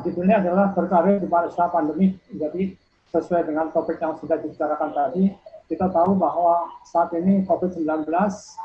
judulnya adalah berkarir di masa pandemi. Jadi sesuai dengan topik yang sudah dibicarakan tadi, kita tahu bahwa saat ini COVID-19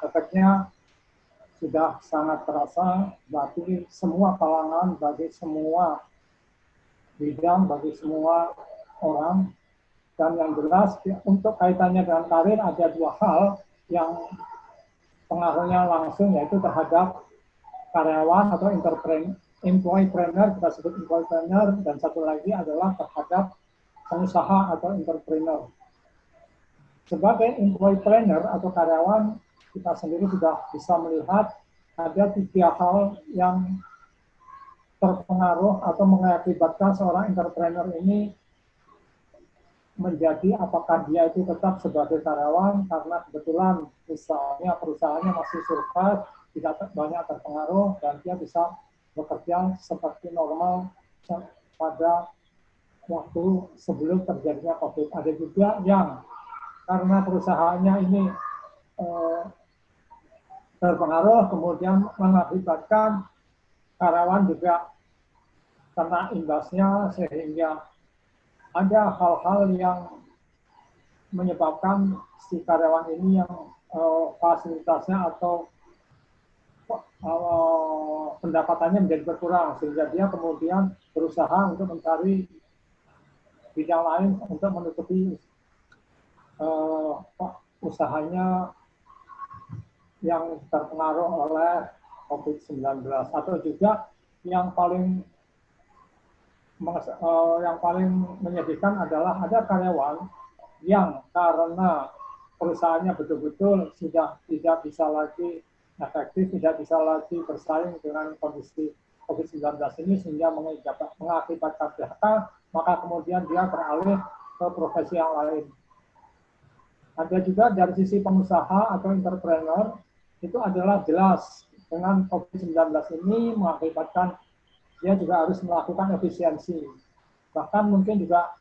efeknya sudah sangat terasa bagi semua kalangan, bagi semua bidang, bagi semua orang. Dan yang jelas untuk kaitannya dengan karir ada dua hal yang pengaruhnya langsung, yaitu terhadap karyawan atau employee-planner, kita sebut employee-planner, dan satu lagi adalah terhadap pengusaha atau entrepreneur. Sebagai employee-planner atau karyawan, kita sendiri sudah bisa melihat ada tiga hal yang terpengaruh atau mengakibatkan seorang entrepreneur ini menjadi apakah dia itu tetap sebagai karyawan karena kebetulan misalnya perusahaannya masih survive, tidak banyak terpengaruh, dan dia bisa bekerja seperti normal pada waktu sebelum terjadinya COVID. Ada juga yang karena perusahaannya ini terpengaruh, kemudian mengakibatkan karyawan juga kena imbasnya, sehingga ada hal-hal yang menyebabkan si karyawan ini yang fasilitasnya atau pendapatannya menjadi berkurang, sehingga dia kemudian berusaha untuk mencari bidang lain untuk menutupi usahanya yang terpengaruh oleh COVID-19. Atau juga yang paling menyedihkan adalah ada karyawan yang karena perusahaannya betul-betul sudah tidak bisa lagi efektif, tidak bisa lagi bersaing dengan kondisi COVID-19 ini, sehingga mengakibatkan PHK, maka kemudian dia beralih ke profesi yang lain. Ada juga dari sisi pengusaha atau entrepreneur, itu adalah jelas dengan COVID-19 ini mengakibatkan dia juga harus melakukan efisiensi. Bahkan mungkin juga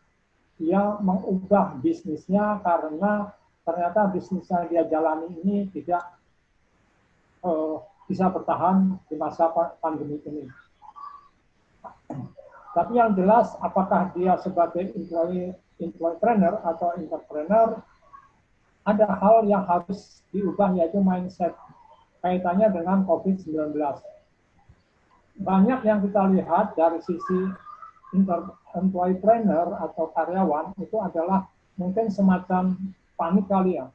dia mengubah bisnisnya karena ternyata bisnis yang dia jalani ini tidak bisa bertahan di masa pandemi ini. Tapi yang jelas, apakah dia sebagai employee-planner atau entrepreneur, ada hal yang harus diubah, yaitu mindset kaitannya dengan COVID-19. Banyak yang kita lihat dari sisi employee-planner atau karyawan itu adalah mungkin semacam panik kali ya.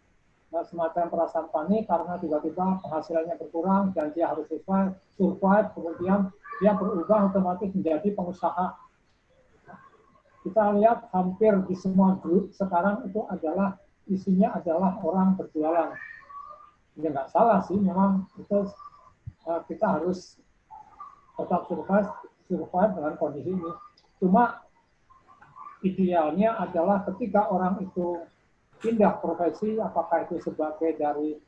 Semacam perasaan panik karena tiba-tiba penghasilannya berkurang dan dia harus survive, kemudian dia berubah otomatis menjadi pengusaha. Kita lihat hampir di semua grup sekarang itu adalah isinya adalah orang berjualan. Ya nggak salah sih, memang itu kita harus tetap survive dengan kondisi ini. Cuma idealnya adalah ketika orang itu pindah profesi, apakah itu sebagai dari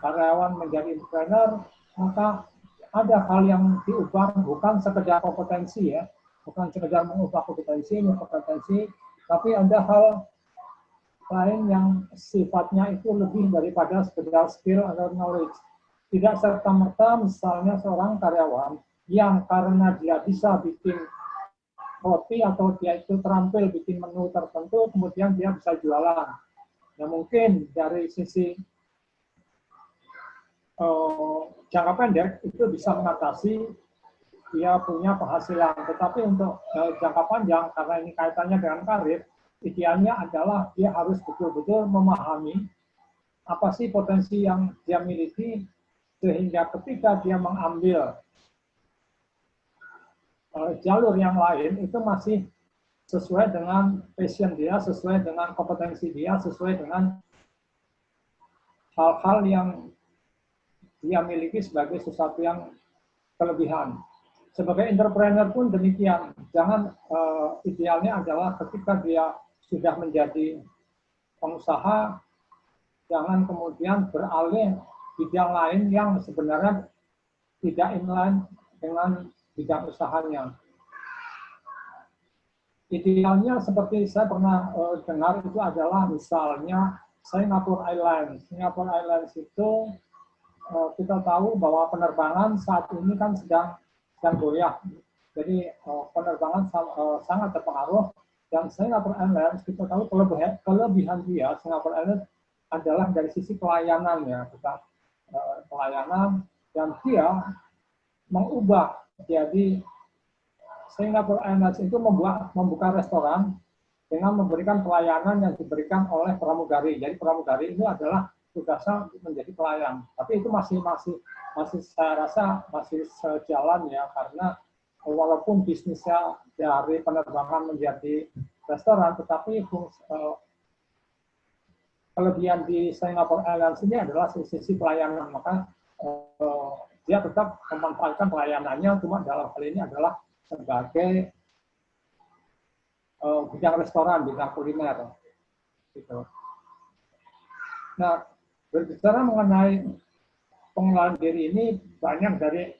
karyawan menjadi entrepreneur, maka ada hal yang diubah, bukan sekedar kompetensi ya, bukan sekedar mengubah kompetensi, tapi ada hal lain yang sifatnya itu lebih daripada sekedar skill atau knowledge. Tidak serta-merta misalnya seorang karyawan yang karena dia bisa bikin roti atau dia itu terampil bikin menu tertentu, kemudian dia bisa jualan. Ya mungkin dari sisi jangka pendek itu bisa mengatasi dia punya penghasilan. Tetapi untuk jangka panjang, karena ini kaitannya dengan karir, idealnya adalah dia harus betul-betul memahami apa sih potensi yang dia miliki, sehingga ketika dia mengambil jalur yang lain itu masih sesuai dengan passion dia, sesuai dengan kompetensi dia, sesuai dengan hal-hal yang dia miliki sebagai sesuatu yang kelebihan. Sebagai entrepreneur pun demikian. Jangan idealnya adalah ketika dia sudah menjadi pengusaha, jangan kemudian beralih bidang lain yang sebenarnya tidak inline dengan bidang usahanya. Idealnya seperti saya pernah dengar itu adalah misalnya Singapore Airlines. Singapore Airlines itu kita tahu bahwa penerbangan saat ini kan sedang goyah. Jadi penerbangan sangat terpengaruh. Dan Singapore Airlines kita tahu kelebihan dia Singapore Airlines adalah dari sisi pelayanan ya, kita pelayanan, dan dia mengubah jadi Singapore Airlines itu membuka restoran dengan memberikan pelayanan yang diberikan oleh pramugari. Jadi pramugari itu adalah tugasnya menjadi pelayan. Tapi itu masih saya rasa masih sejalan ya, karena walaupun bisnisnya dari penerbangan menjadi restoran, tetapi kelebihan di Singapore Airlines ini adalah sisi pelayanan. Maka dia tetap memanfaatkan pelayanannya, cuma dalam hal ini adalah sebagai bidang restoran, bidang kuliner. Gitu. Nah, berbicara mengenai pengenalan diri ini, banyak dari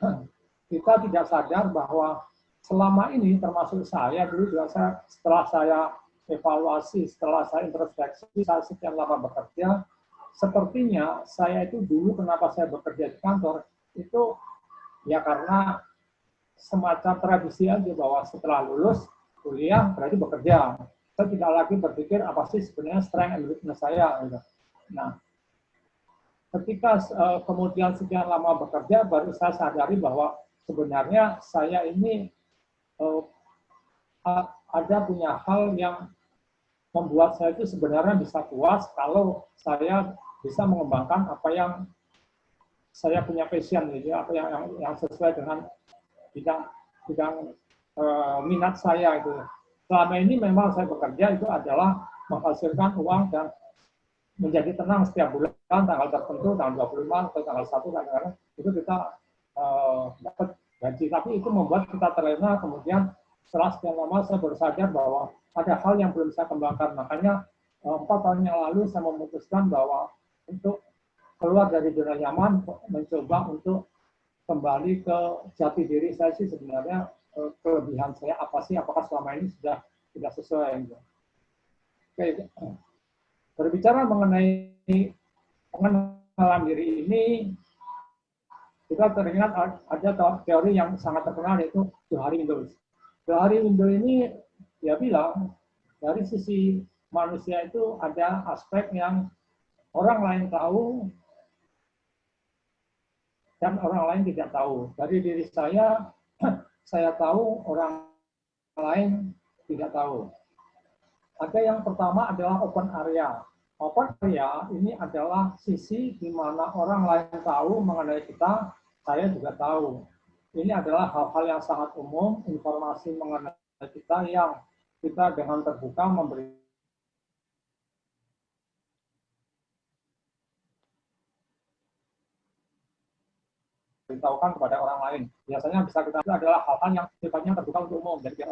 kita tidak sadar bahwa selama ini, termasuk saya dulu juga setelah saya evaluasi, setelah saya introspeksi, saya sekian lama bekerja, sepertinya saya itu dulu kenapa saya bekerja di kantor, itu ya karena semacam tradisi aja bahwa setelah lulus kuliah berarti bekerja. Saya tidak lagi berpikir apa sih sebenarnya strength and weakness saya. Gitu. Nah, ketika kemudian sekian lama bekerja, baru saya sadari bahwa sebenarnya saya ini ada punya hal yang membuat saya itu sebenarnya bisa puas kalau saya bisa mengembangkan apa yang saya punya passion, gitu, apa yang sesuai dengan bidang minat saya itu. Selama ini memang saya bekerja itu adalah menghasilkan uang dan menjadi tenang setiap bulan, tanggal tertentu, tanggal 25 atau tanggal 1 kadang-kadang itu kita dapat gaji. Tapi itu membuat kita terlena, kemudian setelah sekian lama saya baru sadar bahwa ada hal yang belum saya kembangkan. Makanya 4 tahun yang lalu saya memutuskan bahwa untuk keluar dari zona nyaman, mencoba untuk kembali ke jati diri saya sih sebenarnya, kelebihan saya apa sih, apakah selama ini sudah tidak sesuai. Oke, berbicara mengenai pengenalan diri ini, kita teringat ada teori yang sangat terkenal yaitu Johari Windows. Johari Windows ini dia bilang dari sisi manusia itu ada aspek yang orang lain tahu dan orang lain tidak tahu. Dari diri saya tahu, orang lain tidak tahu. Ada yang pertama adalah open area. Open area ini adalah sisi di mana orang lain tahu mengenai kita, saya juga tahu. Ini adalah hal-hal yang sangat umum, informasi mengenai kita yang kita dengan terbuka memberi beritahukan kepada orang lain. Biasanya bisa kita itu adalah hal-hal yang sifatnya terbuka untuk umum. Jadi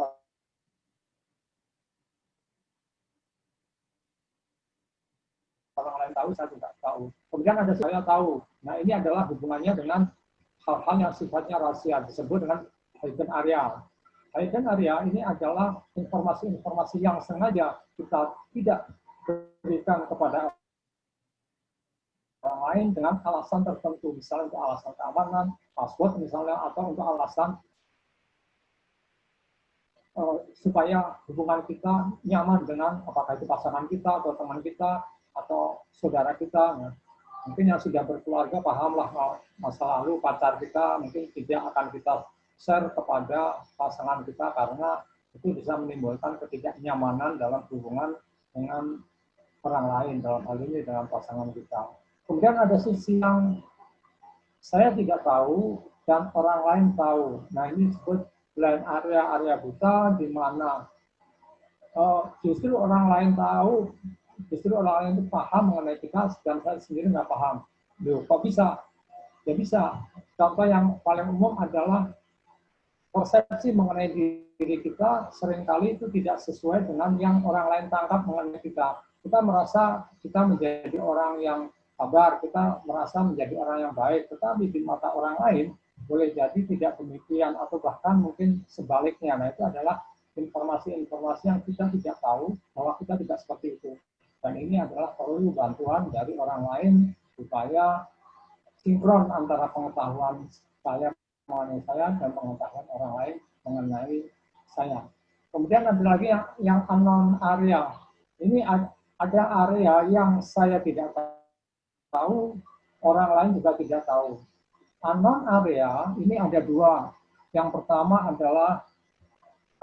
orang lain tahu, saya tidak tahu. Kemudian ada saya tahu. Nah, ini adalah hubungannya dengan hal-hal yang sifatnya rahasia, disebut dengan hidden area. Hidden area ini adalah informasi-informasi yang sengaja kita tidak berikan kepada orang lain dengan alasan tertentu, misalnya untuk alasan keamanan, password misalnya, atau untuk alasan supaya hubungan kita nyaman dengan apakah itu pasangan kita atau teman kita atau saudara kita. Ya. Mungkin yang sudah berkeluarga pahamlah masa lalu pacar kita mungkin tidak akan kita share kepada pasangan kita karena itu bisa menimbulkan ketidaknyamanan dalam hubungan dengan orang lain, dalam hal ini dengan pasangan kita. Kemudian ada sisi yang saya tidak tahu dan orang lain tahu. Nah, ini disebut blind area buta, di mana justru orang lain tahu, justru orang lain itu paham mengenai kita, dan saya sendiri nggak paham. Loh, kok bisa? Ya bisa. Contoh yang paling umum adalah persepsi mengenai diri kita seringkali itu tidak sesuai dengan yang orang lain tangkap mengenai kita. Kita merasa kita menjadi orang yang sabar, kita merasa menjadi orang yang baik, tetapi di mata orang lain boleh jadi tidak demikian atau bahkan mungkin sebaliknya. Nah, itu adalah informasi-informasi yang kita tidak tahu bahwa kita tidak seperti itu. Dan ini adalah perlu bantuan dari orang lain supaya sinkron antara pengetahuan saya mengenai saya dan pengetahuan orang lain mengenai saya. Kemudian ada lagi yang unknown area. Ini ada area yang saya tidak tahu, orang lain juga tidak tahu. Unknown area ini ada dua. Yang pertama adalah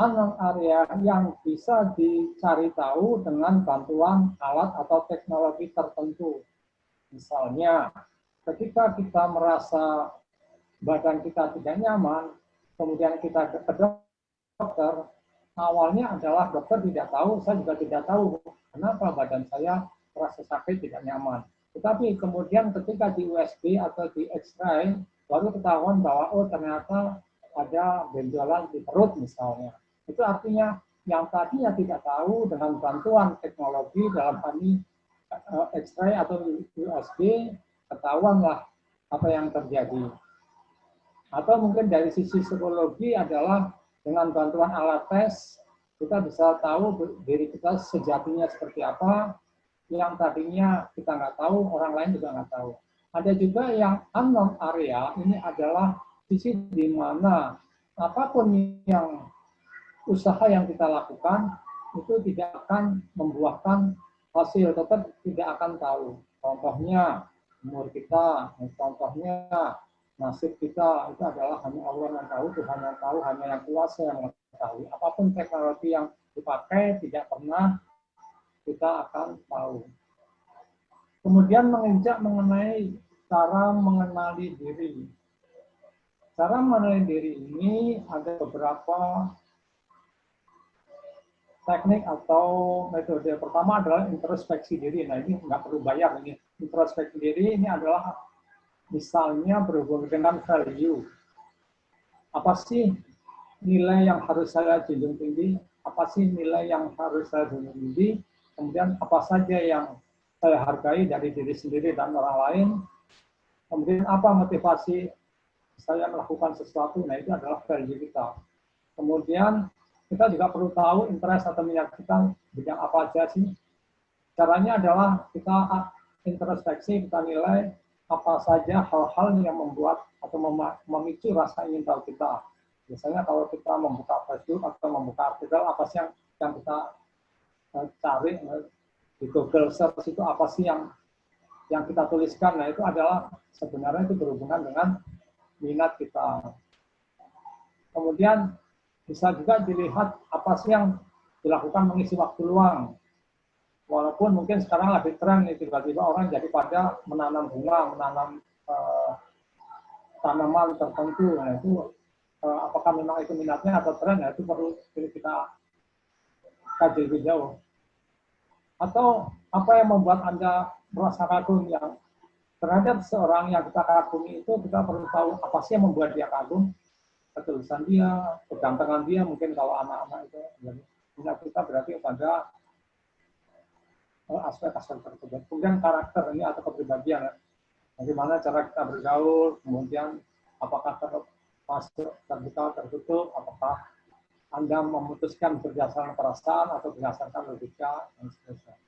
unknown area yang bisa dicari tahu dengan bantuan alat atau teknologi tertentu. Misalnya, ketika kita merasa badan kita tidak nyaman, kemudian kita ke dokter, awalnya adalah dokter tidak tahu, saya juga tidak tahu kenapa badan saya merasa sakit, tidak nyaman. Tetapi kemudian ketika di USB atau di X-ray, baru ketahuan bahwa oh ternyata ada benjolan di perut misalnya. Itu artinya yang tadinya tidak tahu dengan bantuan teknologi dalam hal ini X-ray atau USB, ketahuanlah apa yang terjadi. Atau mungkin dari sisi psikologi adalah dengan bantuan alat tes, kita bisa tahu diri kita sejatinya seperti apa, yang tadinya kita nggak tahu, orang lain juga nggak tahu. Ada juga yang unknown area, ini adalah sisi di mana apapun yang usaha yang kita lakukan, itu tidak akan membuahkan hasil, tetap tidak akan tahu. Contohnya, umur kita, contohnya, nasib kita, itu adalah hanya Allah yang tahu, Tuhan yang tahu, hanya yang kuasa yang mengetahui. Apapun teknologi yang dipakai, tidak pernah kita akan tahu. Kemudian menginjak mengenai cara mengenali diri. Cara mengenali diri ini ada beberapa teknik atau metode. Pertama adalah introspeksi diri. Nah ini nggak perlu bayar ini. Introspeksi diri ini adalah misalnya berhubungan dengan value. Apa sih nilai yang harus saya junjung tinggi? Apa sih nilai yang harus saya junjung tinggi? Kemudian apa saja yang saya hargai dari diri sendiri dan orang lain? Kemudian apa motivasi saya melakukan sesuatu? Nah itu adalah value kita. Kemudian kita juga perlu tahu interest atau minat kita bidang apa aja sih. Caranya adalah kita introspeksi, kita nilai apa saja hal-hal yang membuat atau memicu rasa ingin tahu kita. Biasanya kalau kita membuka Facebook atau membuka artikel, apa sih yang kita cari di Google Search itu apa sih yang kita tuliskan. Nah itu adalah sebenarnya itu berhubungan dengan minat kita. Kemudian bisa juga dilihat apa sih yang dilakukan mengisi waktu luang. Walaupun mungkin sekarang lagi tren nih, tiba-tiba orang jadi pada menanam bunga, menanam tanaman tertentu. Nah itu apakah memang itu minatnya atau tren? Nah itu perlu kita kaji lebih jauh. Atau apa yang membuat Anda merasa kagum yang terhadap seorang yang kita kagumi itu, kita perlu tahu apa sih yang membuat dia kagum. Ketulusan dia, kegantengan dia, mungkin kalau anak-anak itu minat kita berarti pada aspek-aspek tersebut. Kemudian karakter ini atau kepribadian, bagaimana cara kita bergaul, kemudian apakah termasuk terbuka, tertutup, apakah Anda memutuskan berdasarkan perasaan atau berdasarkan logika, dan seterusnya.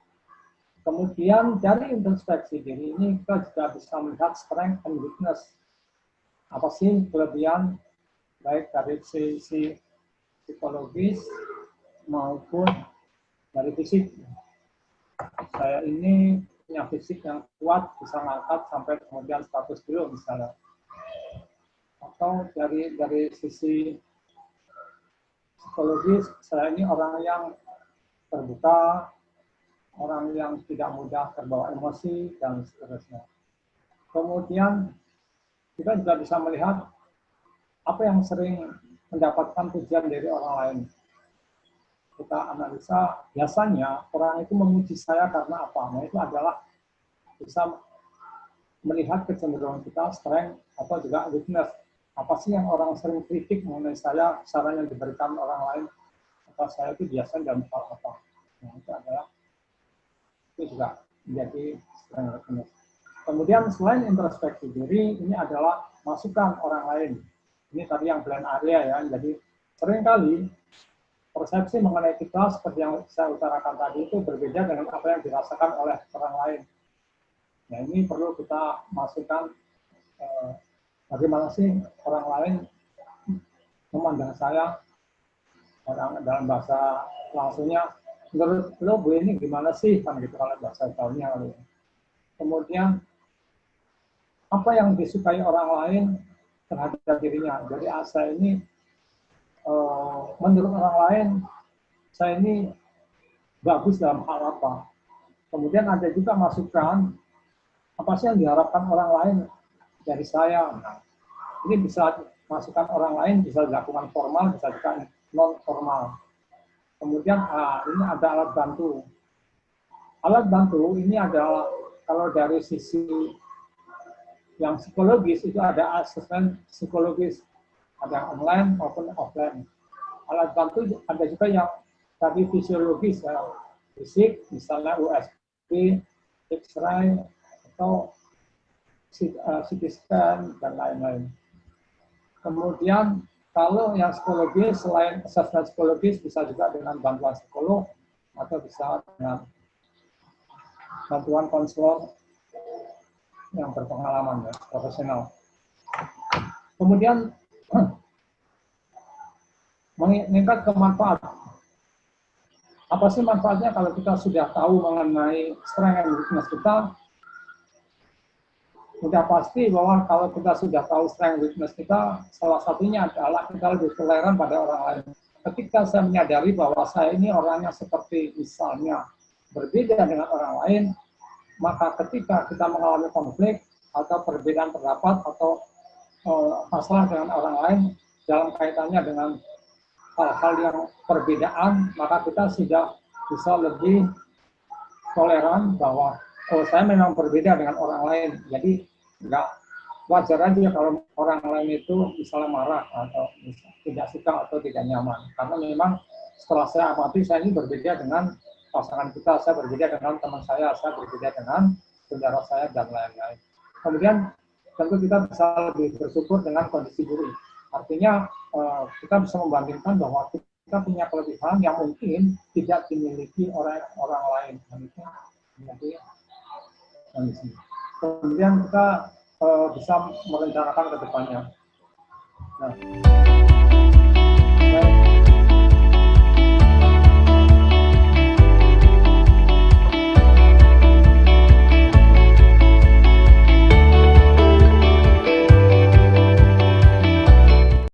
Kemudian dari introspeksi diri ini kita juga bisa melihat strength and weakness. Apa sih kelebihan baik dari sisi psikologis maupun dari fisik. Saya ini punya fisik yang kuat, bisa ngangkat sampai kemudian 100 kilo misalnya. Atau dari sisi psikologis, saya ini orang yang terbuka, orang yang tidak mudah terbawa emosi, dan seterusnya. Kemudian kita juga bisa melihat apa yang sering mendapatkan pujian dari orang lain. Kita analisa, biasanya orang itu memuji saya karena apa? Nah itu adalah bisa melihat kecenderungan kita, strength, atau juga weakness. Apa sih yang orang sering kritik mengenai saya, saran yang diberikan orang lain, atau saya itu biasa dalam hal apa? Nah itu adalah, itu juga menjadi strength weakness. Kemudian selain introspeksi diri, ini adalah masukan orang lain. Ini tadi yang blend area ya, jadi seringkali persepsi mengenai kita seperti yang saya utarakan tadi itu berbeda dengan apa yang dirasakan oleh orang lain. Nah ini perlu kita masukkan bagaimana sih orang lain memandang saya, dalam bahasa langsungnya, menurut lo Bu ini gimana sih, kan gitu kalau bahasa tahunya. Kemudian apa yang disukai orang lain terhadap dirinya. Jadi saya ini menurut orang lain saya ini bagus dalam hal apa. Kemudian ada juga masukan apa sih yang diharapkan orang lain dari saya. Nah, ini bisa masukan orang lain bisa dilakukan formal, bisa juga non formal. Kemudian ini ada alat bantu. Alat bantu ini adalah kalau dari sisi yang psikologis itu ada asesmen psikologis, ada yang online maupun offline. Alat bantu ada juga yang tadi fisiologis, ya, fisik, misalnya USB, X-ray, atau CT scan, dan lain-lain. Kemudian kalau yang psikologis, selain asesmen psikologis, bisa juga dengan bantuan psikolog, atau bisa dengan bantuan konselor yang berpengalaman, ya, profesional. Kemudian meningkat ke manfaat. Apa sih manfaatnya kalau kita sudah tahu mengenai strength and weakness kita? Sudah pasti bahwa kalau kita sudah tahu strength and weakness kita, salah satunya adalah kita lebih toleran pada orang lain. Ketika saya menyadari bahwa saya ini orangnya seperti misalnya berbeda dengan orang lain, maka ketika kita mengalami konflik atau perbedaan pendapat atau masalah dengan orang lain dalam kaitannya dengan hal-hal yang perbedaan, maka kita sudah bisa lebih toleran bahwa saya memang berbeda dengan orang lain. Jadi nggak wajar aja kalau orang lain itu misalnya marah atau tidak suka atau tidak nyaman. Karena memang setelah saya amati, saya ini berbeda dengan pasangan kita, saya berbeda dengan teman saya berbeda dengan saudara saya, dan lain-lain. Kemudian tentu kita bisa lebih bersyukur dengan kondisi buruk. Artinya kita bisa membandingkan bahwa kita punya kelebihan yang mungkin tidak dimiliki oleh orang lain. Kemudian kita bisa merencanakan ke depannya. Nah,